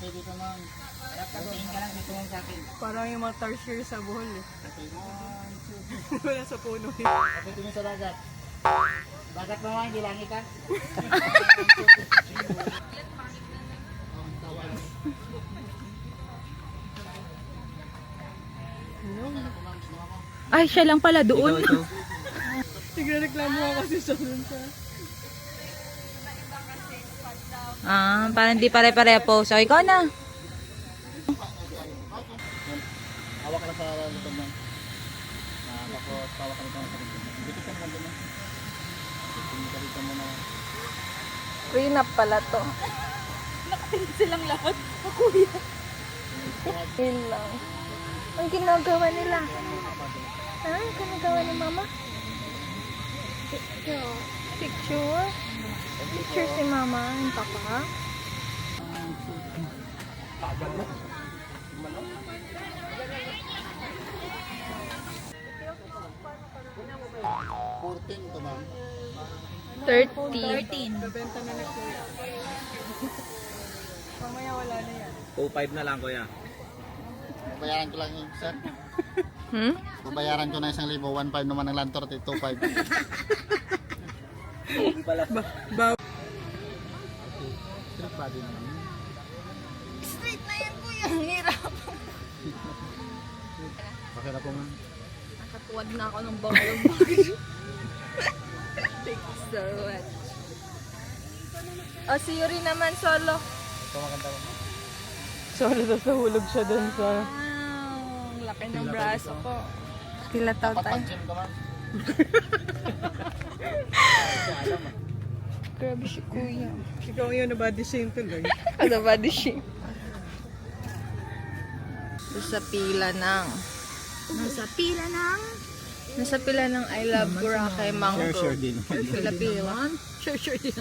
Okay, dito ma'am. Tingin ka lang dito ma'am sa akin. Parang yung mga tertiary sa Bohol eh. Okay, 1, 2, 3. Wala sa puno eh. Okay, tumingin sa dagat. Dagat mo nga, hindi langit ha. Ay, siya lang pala doon. Nagreklamo ako kasi sa dun sa... Ah, parang di pare-pare po. So, ikaw na. Hawak ka lang sa lutong mo. Tapos hawak ka lang sa lutong mo. Dikit ka naman doon. Tingin ka dito muna. Prenup pala to. Nakatingin silang lahat. Kuya. Yun lang. Ang ginagawa nila. Ha? Ang ginagawa ni mama? Picture. Picture? Picture si mama and papa. $14 to ma'am. 13. Babenta na na kuya. Mamaya wala na yan. 2.5 na lang kuya. Babayaran ko lang yun, sir. Hmm? Babayaran ko na 1,000. 1,500 naman ng lantor. 2,500. Ba... Street body naman. Straight na yan kuya. Hirap. Okay na po ma'am. Nakatuwad na ako ng bawang bagay. Thank you so much. O, si Yuri naman solo. Ito maganda po ma'am. Solo na nahulog siya dun sa... Wow, laki ng braso ko. Tilataw Dapat tayo. pang-gym ka ma'am. Grabe si kuya. Ikaw yun na body shame tuloy. Ano ba di siya? Sa pila ng... Nasa pila ng I love Boracay Mango. Sure din. Pila-pila. Sure din.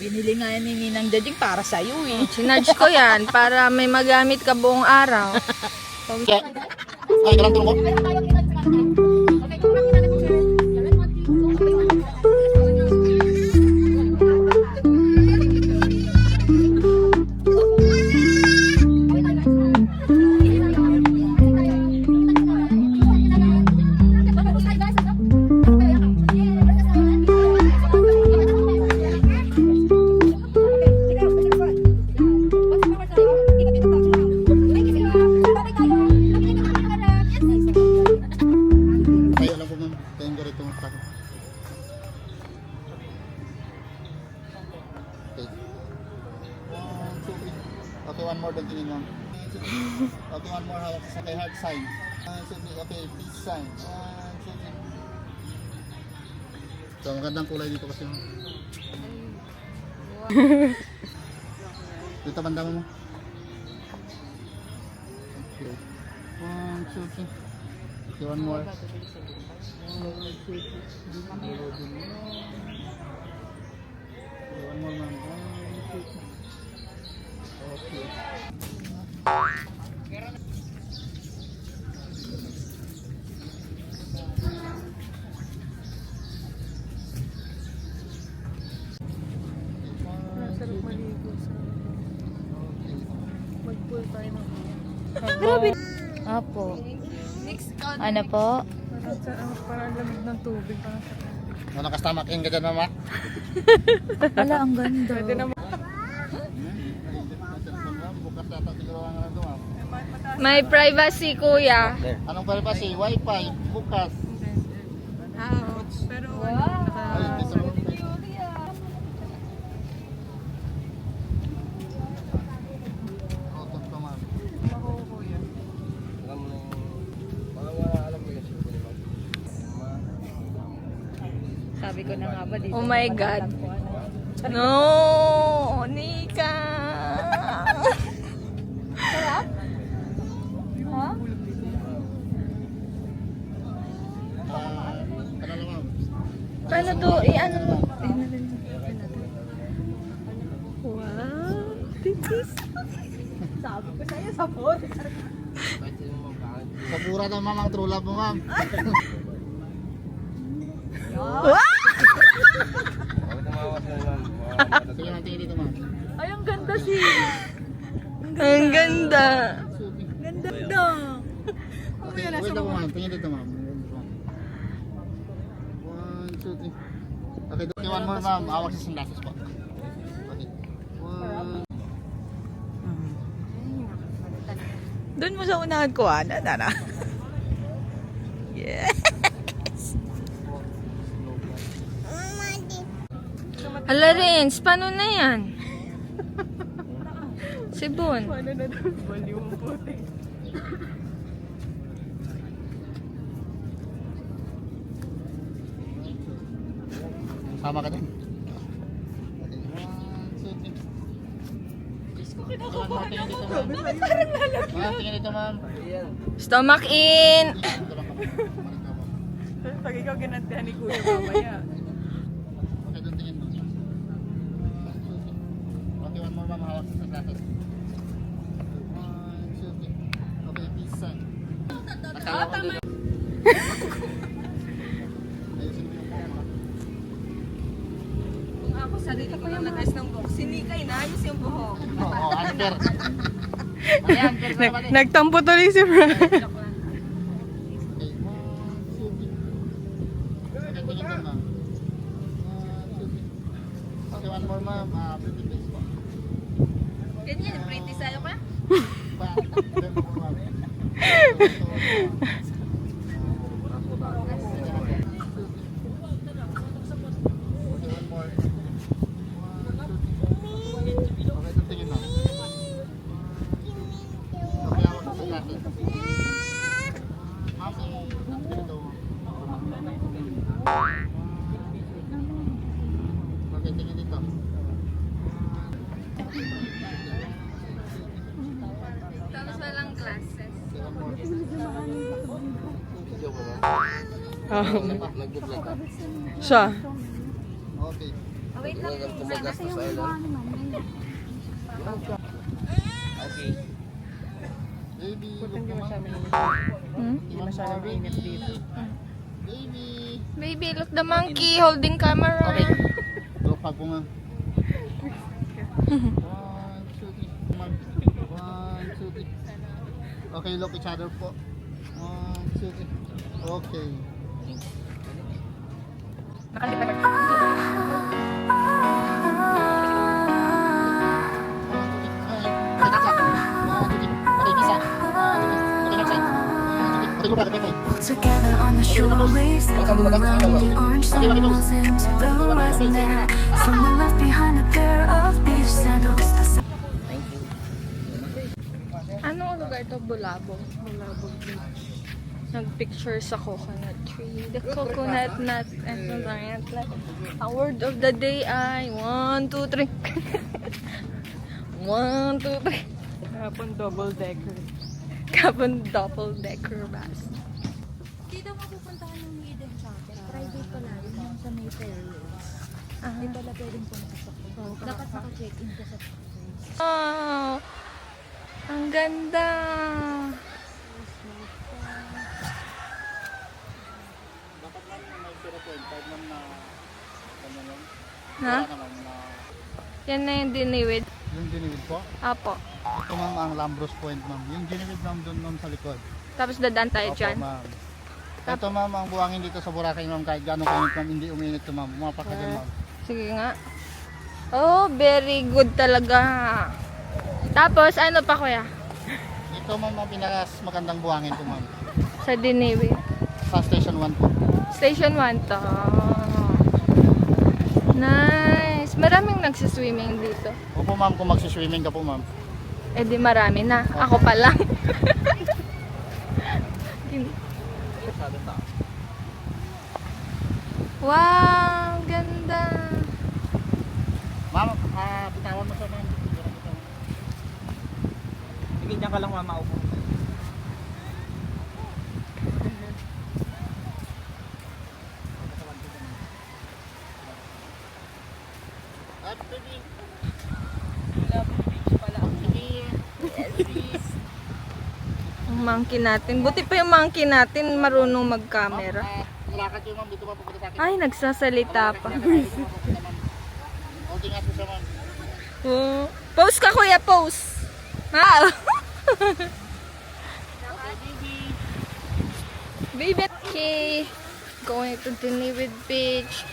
Binili nga yan ni Ninang Jajing para sa'yo eh. Sinarge ko yan para may magamit ka buong araw. Ay, galang tulong ko. Ay, alam ko ma'am. Tayong ganito ma'am. Okay. 1, 2, 3. Okay, one more. Don't tingin ma'am. Okay, one more. Hawak sa kay heart sign. 1, 2, 3. Okay, peace sign. 1, 2, 3. So, magandang kulay dito kasi ma'am. Dito banda mo. Okay. 1, 2, 3. Okay, one more. 1, 2, 3. Okay, one more ma'am. 1, 2, 3. Okay. Sarap maligo sa... Mag-pool tayo ng... Grabe. Apo. Ano po? Parang lamig ng tubig. Parang sa... Ano nakastamakin ka dyan mama? Wala, ang ganda. Pwede naman. Bukas data siguro ang ano ito ma'am. May privacy, kuya. Anong privacy? Wi-Fi. Bukas. Pero Ay, dito mo. Otot pa ma'am. kuya. Sabi ko na nga ba dito? Oh my God. No! Nika! Sarap? Ha? Ano lang ma'am? Paano to? I-ano mo? Wow! This is... Sabi ko sa'yo, sabor. Sabura na ma'am ang true love mo ma'am. Sige natin dito ma'am. Ay, ang ganda si... Ang ganda. Ganda. Okay, wait ako ma'am. Tingin dito ma'am. 1, 2, 3. Okay, one more ma'am. Awak sa sunglasses po. Okay. 1. Doon mo sa unahan ko, Nana. Yeah. Hala Renz, paano na yan? Sibon. Paano na doon? Baliw mo puti. Sama ka din. Okay. 1, 2, 3. Tingin dito ma'am. Ma'am, tingin dito ma'am. Stomach in. Ito lang kami. Pag ikaw ginantihan ni Kuya mamaya. Okay, doon tingin mo. Okay, one more ma'am. Hawak sa sunglasses. 1, 2, 3. Okay, peace sign. Akala ko dito. Ayusin mo yung mama. Kung ako sarili ko lang nag-ayos ng buhok, sinikay na, ayos yung buhok. Oo, unfair. Ayan, fair na naman eh. Nagtampo tuloy si Fran. Okay, 1, 2, 3. Okay, tingin doon ma'am. 1, 2, 3. Okay, one more ma'am. Pretty face po. Ganyan, pretty sa'yo ka? Pa, then po ma'am. Okay, one more. 1, 2, 3. Okay, doon tingin ma'am. Okay, ako sa sunglasses. Ma'am, dito. Okay, tingin dito. Tapos walang glasses. Okay, one more. Video ko ba? Nag-vlog ka? Siya. Okay. Oh, wait lang. Baby, look Hindi naman. masyadong init. Hmm? Hindi masyadong init dito. Baby. Baby, look the monkey holding camera. Okay. Look pa po ma'am. 1, 2, 3. Ma'am. 1, 2, 3. Okay, look each other po. 1, 2, 3. Okay. Together on the shore waves, the orange sun rolls into the rising there. Someone left behind a pair of beach sandals. Anong lugar to? Bulabog. Bulabog Beach. Nagpicture sa coconut tree. The coconut nut and the giant nut. Ang word of the day ay 1, 2, 3. 1, 2, 3. Hapon double decker. Kapon double-decker bus. Dito mo pupuntahan yung Hidden Chapel. Private pala yun yung sa May Fairways. Hindi pala pwedeng pumasok. Dapat naka-check-in ka sa place. Wow! Ang ganda! Dapat lang may 0.5 ma'am na ano yun? Ha? Wala naman na Yan na yung diniwid. yung giniwid po. Apo. Ito ma'am ang Lambros Point ma'am. Yung giniwid ma'am doon ma'am sa likod. Tapos dadaan tayo Opo dyan. ma'am. Ito ma'am ang buhangin dito sa Boracay ma'am kahit gano'ng kainit ma'am hindi uminit to ma'am. Umapak ka din ma'am. Sige nga. Oh, very good talaga. Tapos, ano pa kuya? Ito ma'am ang pinakas magandang buhangin to ma'am. Sa diniwid. Sa Station 1 po. Station 1 to. Nice. Maraming nagsiswimming dito. Opo ma'am kung magsiswimming ka po ma'am. Eh di marami na. Ako pa lang. Wow, ganda. Ma'am, bitawan mo siya ma'am. Sige, diyan ka lang mamaupo. At baby. Ang monkey natin. Buti pa yung monkey natin marunong mag-camera. Lakad yun ma'am, dito ma'am pupunta sa akin. Ay, nagsasalita pa. Holding up po siya ma'am. Oh. Pose ka kuya, pose. Ah! Baby. Okay. Going to Diniwid Beach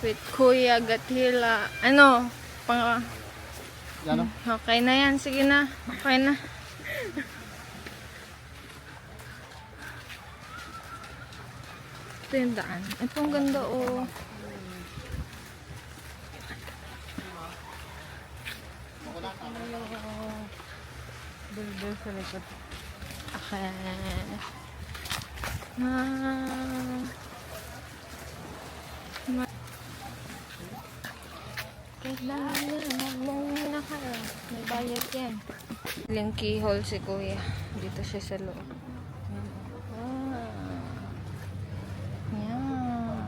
with Kuya Gatila. Ano? Ano? Okay na yan. Sige na. Okay na. Ito yung daan. Ito ang ganda oh. Building sa likod. Okay. Kailangan na ka. May bayad yan. Yung keyhole si Kuya. Dito siya sa loob. Yan.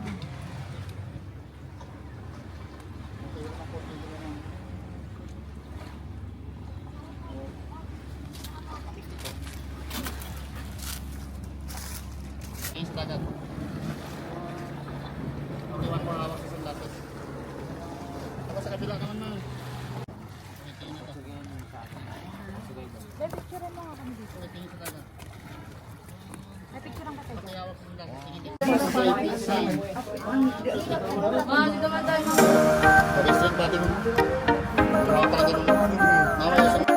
Sa dagat. Iwan ko hawak sa sandatas. Ako sa kabila naman ma'am. May picture mo nga kami dito. Tingin sa dagat. May picture ang katay. Hawak sa sandatas. Safety sign. Dito man tayo. Restrict body mo. Wala talaga nung mamaya sa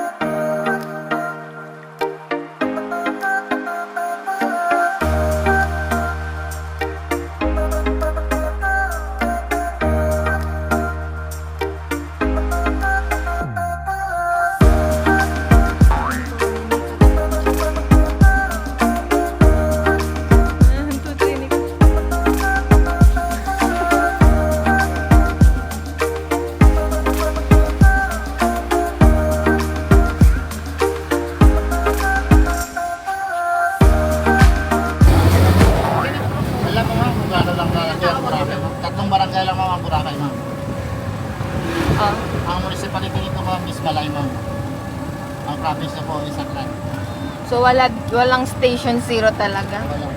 alam mo ma'am kung gano'n lang lalaki ang Boracay ma'am. Tatlong barangay lang ma'am ang Boracay ma'am. Ang municipality nito ma'am is Balay ma'am. Ang province na po is Aklan. So walang station zero talaga. Wala.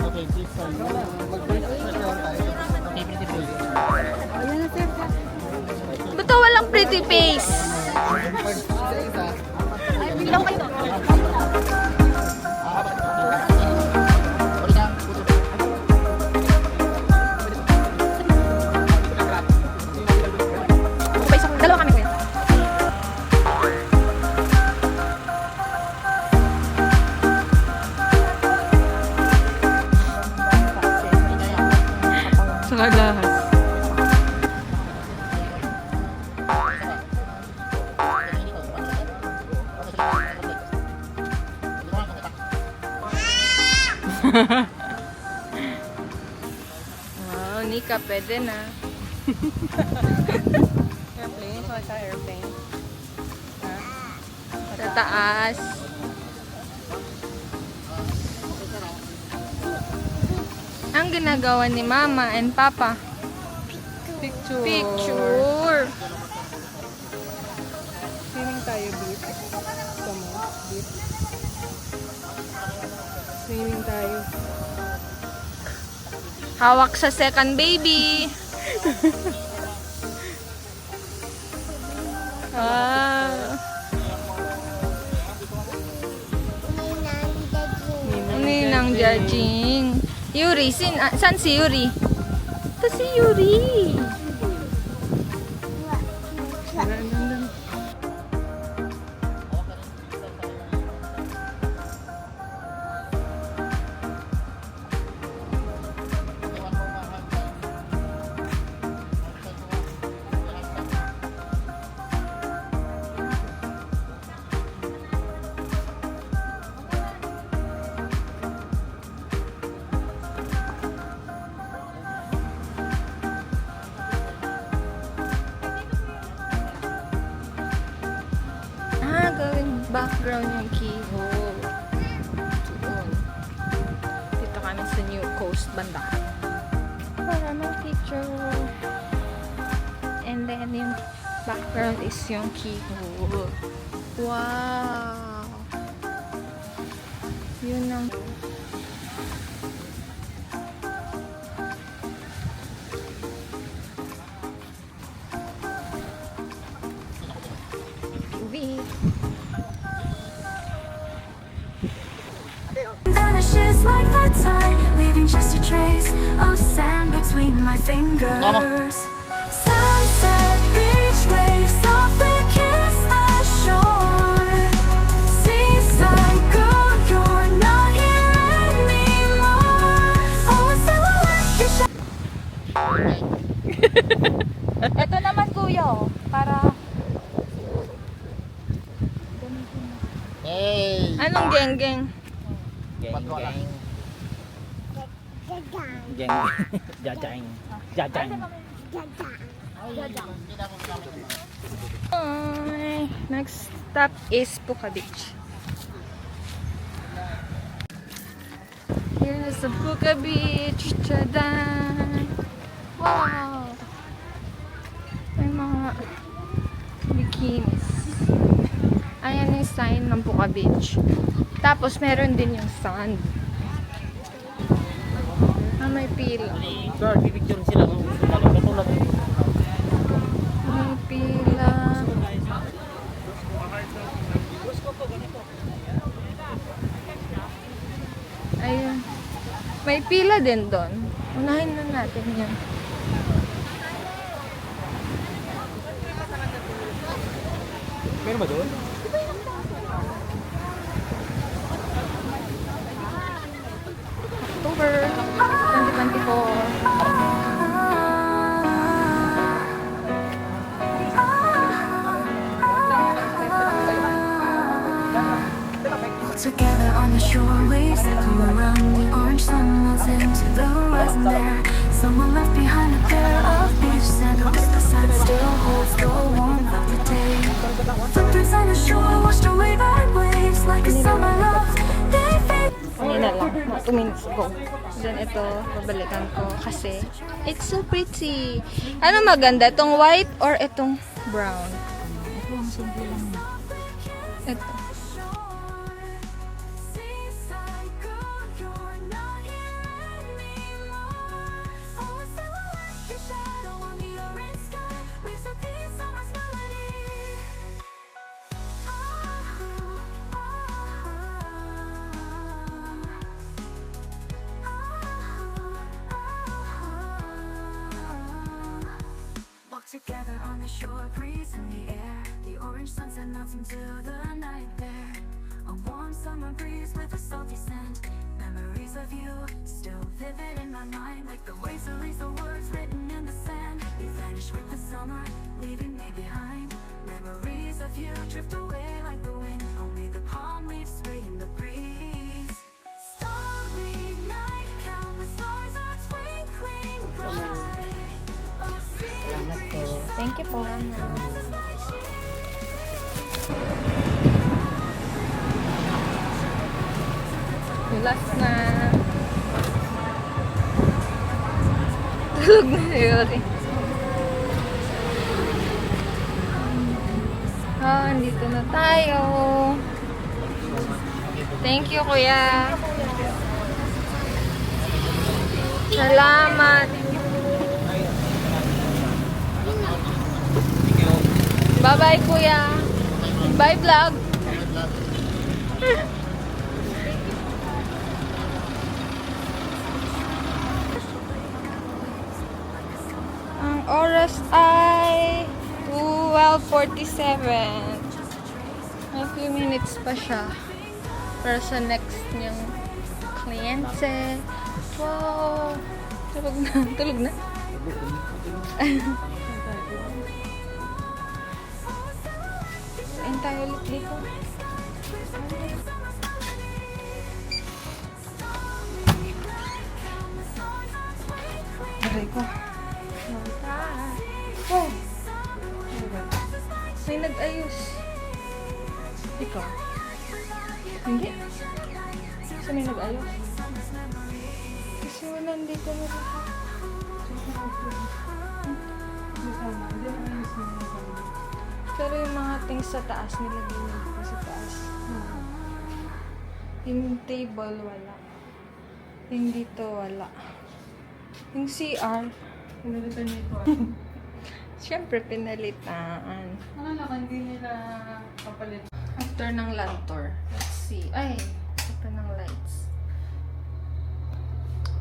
Okay, please sign. Okay, pretty please. Ba't walang pretty face? Bilang kayo. Okay, so dalawa kami Kuya. Sa lahas. Wow, Nika, pwede na. Airplane? So, sa airplane. Sa taas. Ang ginagawa ni Mama and Papa? Picture. Picture. Swimming tayo, beach. Gusto mo? Beach. Swimming tayo. Hawak sa second baby. Ah. Ninang judging. Yuri, saan si Yuri? Ito si Yuri. background yung keyhole. Doon. Dito kami sa New Coast banda. Para mag-picture. And then yung background is yung keyhole. Wow! Yun ang movie. Vanishes like that time, leaving just a trace of sand between my fingers. Sunset, beach waves softly kiss the shore. Seaside girl, you're not here anymore. Oh, a silhouette, your Ito naman kuya, oh, para Hey! Anong geng-geng? Geng, Patwala. geng. Geng. Jajang. Jajang. Ay, next stop is Puka Beach. Here is the Puka Beach. Tadaan! Wow! May mga bikinis. Ayan yung sign ng Puka Beach. Tapos meron din yung sand. Ah, may pila. Sir, pipicture sila kung gusto natin. Katulad ng May pila. Ayun. May pila din doon. Unahin na natin yan. Meron ba doon? October 2024. together on the shore, waves echo around. The orange sun melts into the horizon there. Someone left behind a pair of beach sandals. The sun still holds the warmth of the day. Footprints on the shore, washed away by waves like a summer love. They fade. Kanina lang, mga 2 minutes ago. Then ito, babalikan ko kasi it's so pretty. Ano maganda? Itong white or itong brown? Ito. Seaside girl, you're not here anymore. Oh, a silhouette, your shadow on the orange sky. Waves of these summer's melody. Walk together on the shore, breeze in the air. The orange sunset melts into the night there. A warm summer breeze with a salty scent. Memories of you still vivid in my mind, like the waves erase the words written in the sand. You vanish with the summer, leaving me behind. Memories of you drift away like the wind. Only the palm leaves sway in the breeze. Starry night, countless stars are twinkling bright. Oh, see. Thank you po. Last na. Tulog na yun. Andito na tayo. Thank you, kuya. Salamat. Bye-bye, kuya. Bye, vlog. Ang oras ay 12:47. May few minutes pa siya para sa next niyang kliyente. Wow! Tulog na. Tulog na. Kain tayo ulit dito. Aray ko. Oh! May nag-ayos. Ikaw? Hindi? Kasi may nag-ayos? Kasi wala, dito na rin. Pero yung mga things sa taas, nilagay nila ko sa taas. Yung table, wala. Yung dito, wala. Yung CR, Pinalitan niyo ito. syempre pinalitaan. Ano naman, hindi nila kapalit. After ng lantor, let's see. Ay, ito ng lights.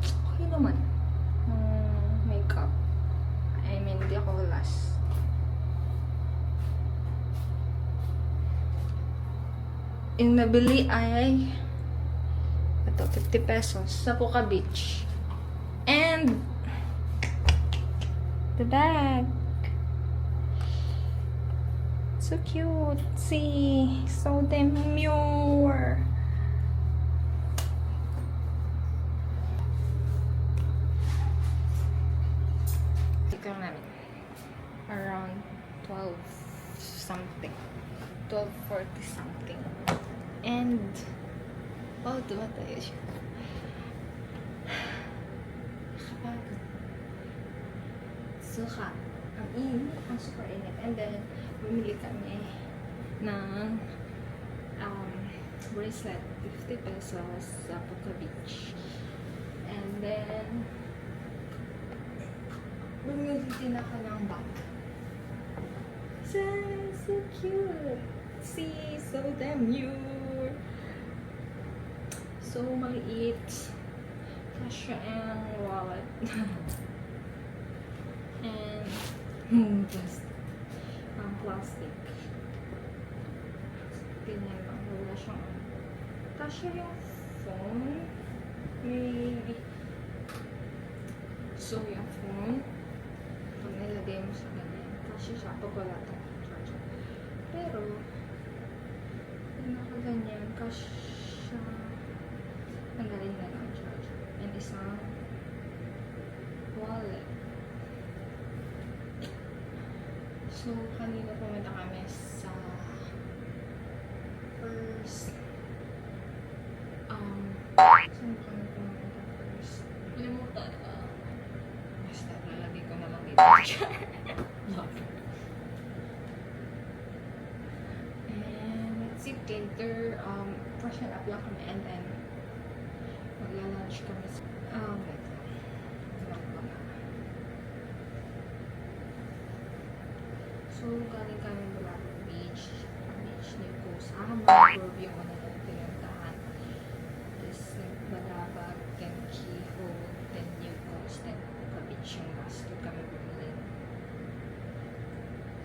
Okay naman. Makeup. I mean, di ako last. Yung nabili ay ito, 50 pesos sa Puka Beach. And the bag. So cute. See, so demure. Ito namin. Around 12 something. 12:40 something. And oh, tumatayo siya. Nakapagod. Suka. Ang init. Ang super init. And then, bumili kami ng bracelet. 50 pesos sa Puka Beach. And then, bumili din ako ng bag. So cute. See, so demure. So maliit. Kasya ang wallet. And just plastic. Ganyan lang. Wala siyang kasya yung phone. Maybe. So yung phone, pag nilagay mo sa ganyan, kasya siya pag wala tayong charger. Pero, pag nakaganyan, kasya tanggalin na lang ang charger. And isang wallet. So, kanina pumunta kami sa first saan kami pumunta first? Limutan ka. Basta, lalagay ko na lang dito. And let's see, later, freshen up lang kami and then magla-lunch kami sa wait. So, galing kami Bulacan Beach ni Kusama, Grove yung una natin pinuntahan. Tapos, Balabag, then Keyhole, then New Coast, then Puka Beach yung last. Doon kami bumili ng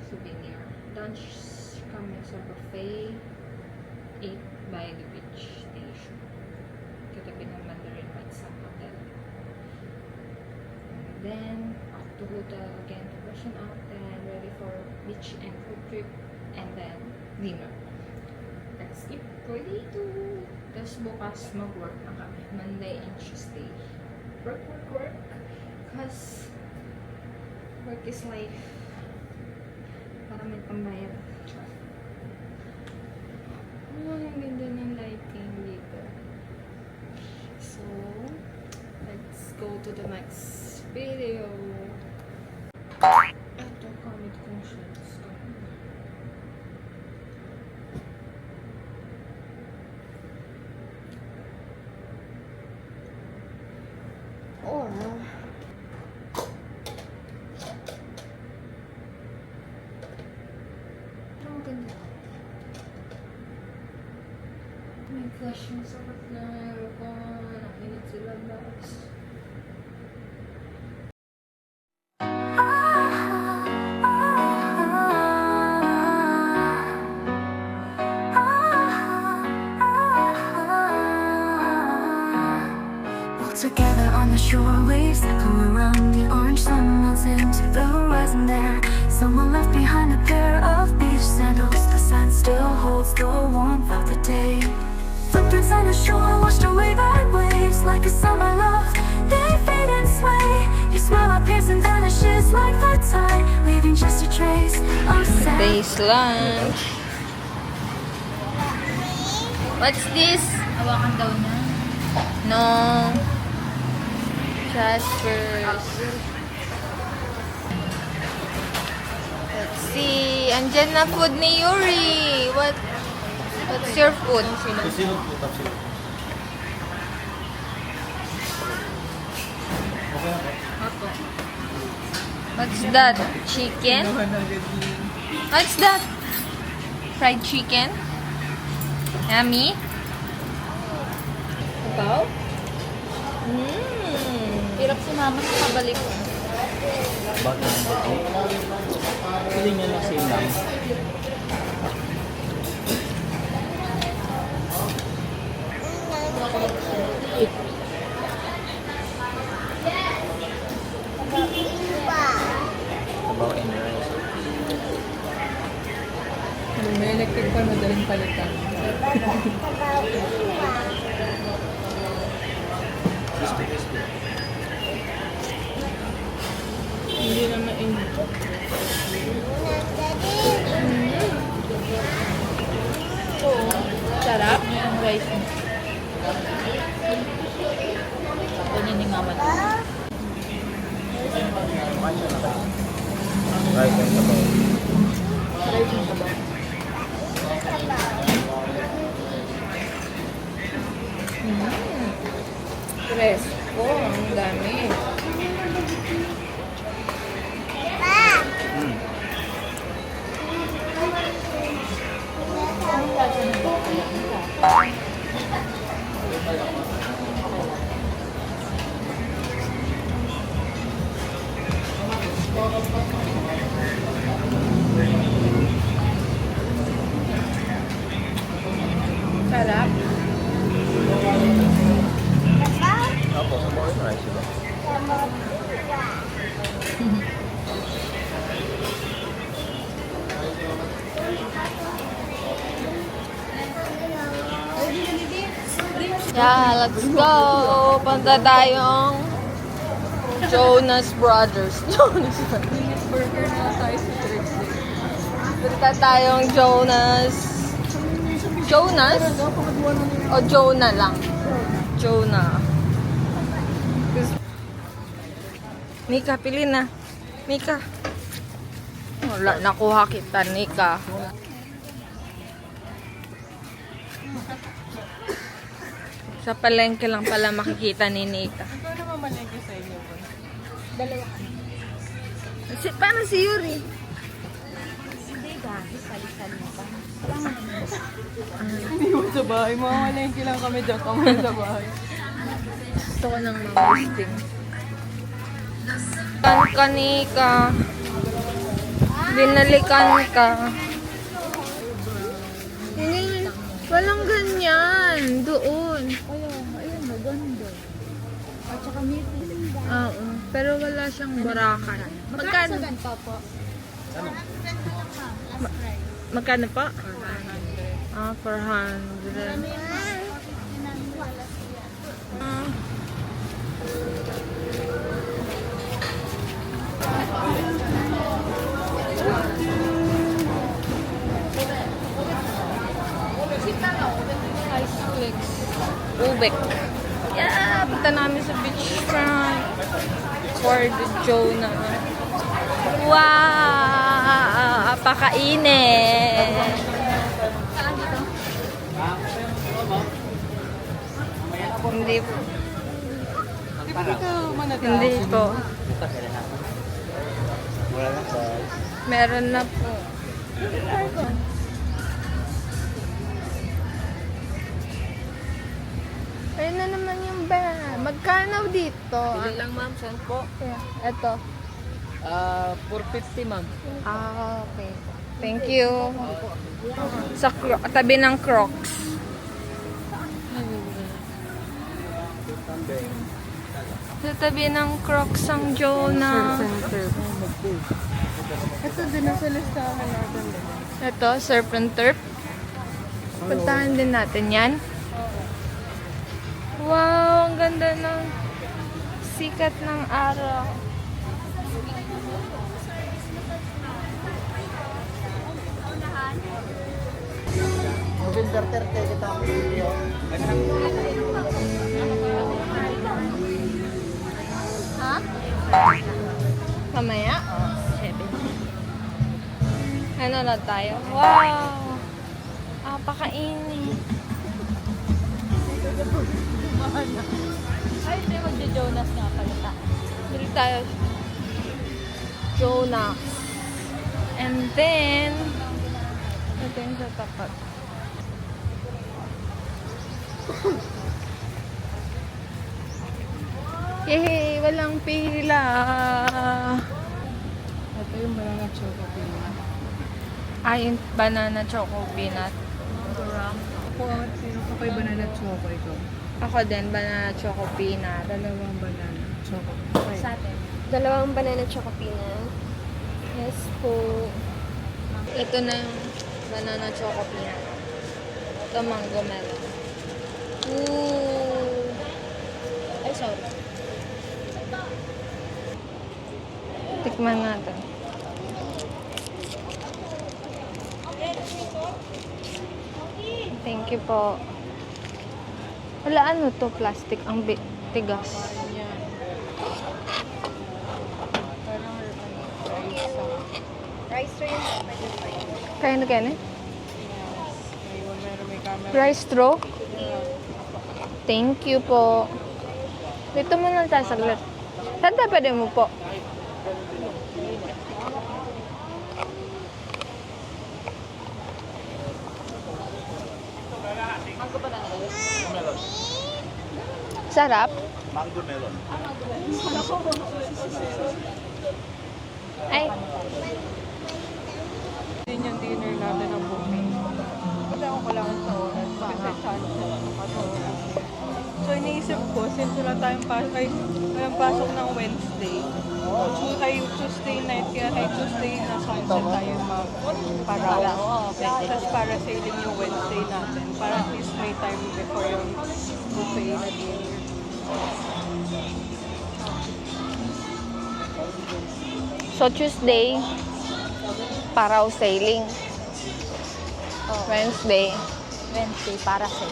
souvenir. Lunch kami sa buffet, 8 by the beach station. Katabi ng Mandarin White Sand Hotel. And then, off to hotel again to freshen up, then ready for beach and food trip, and then dinner. Let's keep ready to. Tapos bukas mag-work na kami. Monday and Tuesday. Work. Because work is life. Para may pambayad. Oh, ang ganda ng lighting dito. So, let's go to the next video. Ito, comment kong shirts. Or, ang ganda. My gosh, yung sakit na aircon. Nakinit sila guys. Together on the shore, waves echo around. The orange sun melts into the horizon there. Someone left behind a pair of beach sandals. The sand still holds the warmth of the day. Footprints on the shore, washed away by waves. Like a summer love, they fade and sway. Your smile appears and vanishes like the tide, leaving just a trace of sand. Today's lunch. What's this? Hawakan daw niya. No. Jaspers. Let's see. Andyan na food ni Yuri. What's your food? Tapsilog po, tapsilog. What's that? Chicken? What's that? Fried chicken? Yummy? Ikaw? Hirap si mama sa kabalik. Bakit ang gabi? Feeling niya lang same lang. Sabaw and rice. May electric pa, madaling palitan. Crispy, crispy. Hindi na mainit. Sarap. Yung rice niya. Ganyan ni mama. Rice and sabaw. Fresco. Ang dami. Sarap. Opo, sabaw and rice, diba? Yeah, let's go. Punta tayong Jonas Brothers. Jonas Brothers. Burger na tayo sa Thursday. Punta tayong Jonas. Jonas? O Jonah lang? Jonah. Mika, pili na. Mika. Wala, nakuha kita, Mika. Sa palengke lang pala makikita ni Nika. Ikaw na mamalengke sa inyo ba? Paano si Yuri? Hindi dahil sali-sali na pa. Hindi mo sa bahay. Mamalengke lang kami dyan. Kami sa bahay. Gusto ko nang mag-listing. Kan Nika. Binalikan ka. Hindi, walang ganyan. Doon. Ayun, maganda. At saka may feeling ba? Oo. Pero wala siyang barakan. Magkano? Magkano sa po? Magkano pa? 400. Ice flicks. Ubek. Yeah, punta namin sa beachfront. For the Jonah. Wow! Apakainit! Hindi po. Di ba ka manatapos? Hindi po. Bukas na lang. Wala lang guys. Meron na po. Ayun na naman yung bag. Magkano dito? Ilan lang ma'am? Saan po? Ito. 450 ma'am. Okay. Thank you. Sa tabi ng Crocs. Sa tabi ng Crocs ang Jonah. Ito din ang sa listahan natin. Ito, surf and turf. Puntahan din natin yan. Wow, ang ganda ng sikat ng araw. November 30 kita ang video. Ha? Mamaya? Oh, 7. Ano na tayo? Wow! Apakainit. Ay, hindi. Magjo-Jonas nga pala ta. Bili tayo. Jonas. And then, ito yung sa tapat. Yehey! Walang pila! Ito yung banana choco peanut. Ay, yung banana choco peanut. Ako yung banana choco ito. Ako din, banana choco peanut. Dalawang banana choco. Sa atin. Dalawang banana choco peanut. Yes po. Ito na yung banana choco peanut. Ito mango melon. Ooh. Ay, sorry. Tikman natin. Thank you po. Wala ano to, plastic. Ang tigas. Rice rin. Kaya na kaya na? Meron may camera. Rice straw? Thank you po. Dito mo lang tayo saglit. Saan tayo pwede mo po? Sarap? Mango melon. Ay, Din yung dinner natin ng booking. Kasi ako kailangan sa oras. Kasi sunset nakatulog. So iniisip ko, since walang pasok ng Wednesday, Tuesday night, kaya kay Tuesday na sunset tayo mag-paraw. Tapos para sailing yung Wednesday natin. Para at least may time before yung buffet na dinner. so Tuesday, paraw sailing. Wednesday, Wednesday para sa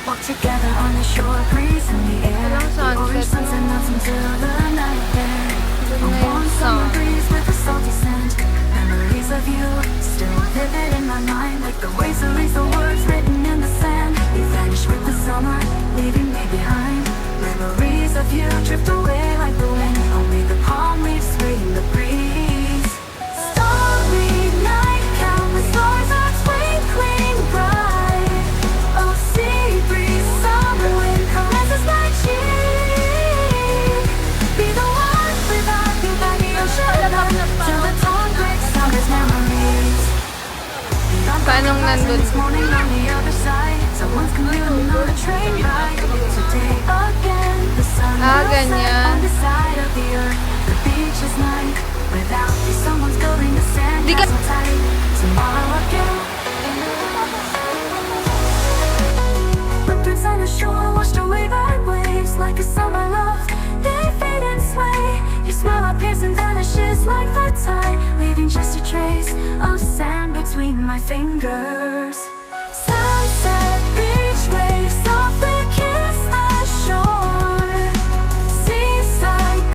Walk together on the shore, breeze in the air. Walang The orange sunset, sunset no? melts into the night air. Doon A na warm yung summer sun. breeze with a salty scent. Memories of you still vivid in my mind, like the waves erase the words written in the sand. You vanish with the summer, leaving me behind. Memories of you drift away like the wind. Only the palm leaves sway in the breeze. Starry night, countless stars are twinkling bright. Oh, sea breeze, summer wind caresses my cheek. Be the one without you by the ocean, till the dawn breaks summer's memories. Paanong nandun? This morning on the other side, someone's commuting on a train ride. Today again, the sun will set ganyan. on the side of the earth. The beach is night. Without you, someone's building a Di ka- sandcastle tight. Tomorrow again. Footprints on the shore, washed away by waves, like a summer love. They fade and sway. Your smile appears and vanishes like the tide, leaving just a trace of sand between my fingers.